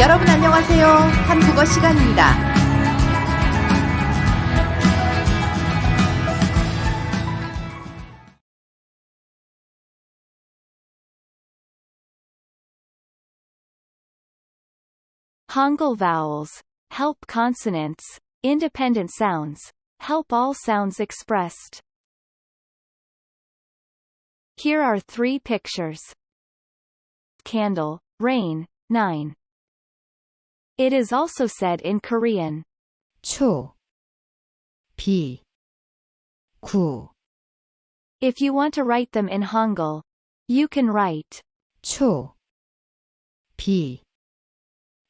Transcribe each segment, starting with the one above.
여러분 안녕하세요. 한국어 시간입니다. Hangul vowels help consonants, independent sounds, help all sounds expressed. Here are 3 pictures. Candle, rain, 9. It is also said in Korean. 초, 비, 구. If you want to write them in Hangul, you can write 초, 비,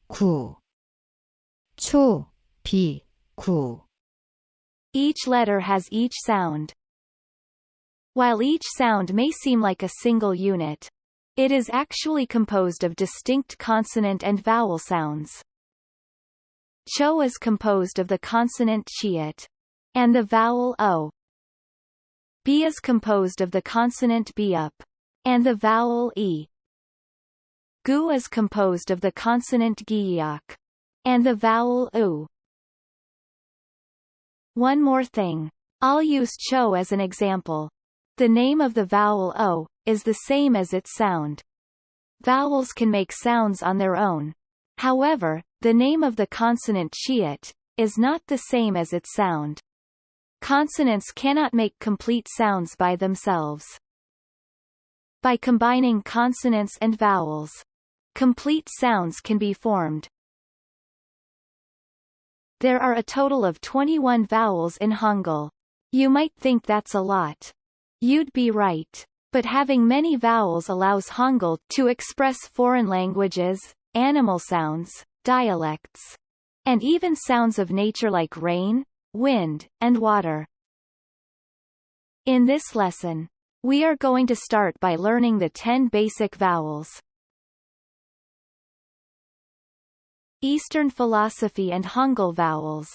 구. 초, 비, 구. Each letter has each sound. While each sound may seem like a single unit, it is actually composed of distinct consonant and vowel sounds. Cho is composed of the consonant chiat and the vowel o. B is composed of the consonant biup and the vowel e. Gu is composed of the consonant giyak and the vowel u. One more thing. I'll use cho as an example. The name of the vowel o is the same as its sound. Vowels can make sounds on their own. However, the name of the consonant chiat is not the same as its sound. Consonants cannot make complete sounds by themselves. By combining consonants and vowels, complete sounds can be formed. There are a total of 21 vowels in Hangul. You might think that's a lot. You'd be right. But having many vowels allows Hangul to express foreign languages, animal sounds, dialects, and even sounds of nature like rain, wind, and water. In this lesson, we are going to start by learning the 10 basic vowels. Eastern philosophy and Hangul vowels.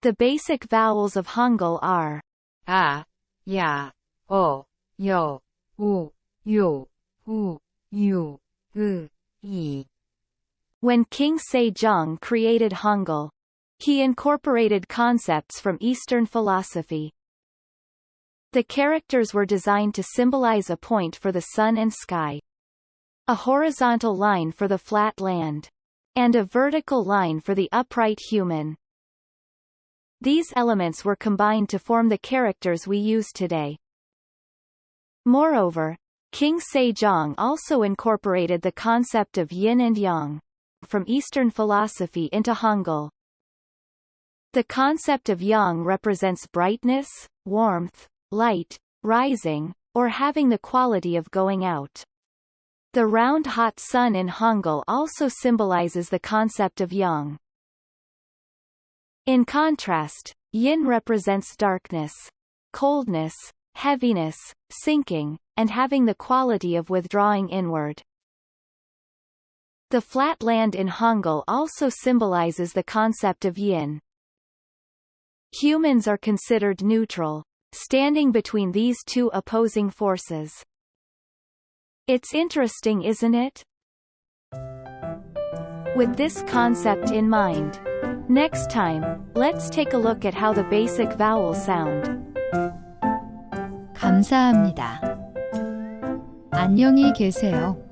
The basic vowels of Hangul are 아, 야, 어, 여, 우, 요, 우, 유, 이. When King Sejong created Hangul, he incorporated concepts from Eastern philosophy. The characters were designed to symbolize a point for the sun and sky, a horizontal line for the flat land, and a vertical line for the upright human. These elements were combined to form the characters we use today. Moreover, King Sejong also incorporated the concept of yin and yang from Eastern philosophy into Hangul. The concept of yang represents brightness, warmth, light, rising, or having the quality of going out. The round hot sun in Hangul also symbolizes the concept of yang. In contrast, yin represents darkness, coldness, heaviness, sinking, and having the quality of withdrawing inward. The flat land in Hangul also symbolizes the concept of yin. Humans are considered neutral, standing between these two opposing forces. It's interesting, isn't it? With this concept in mind, next time, let's take a look at how the basic vowels sound. 감사합니다. 안녕히 계세요.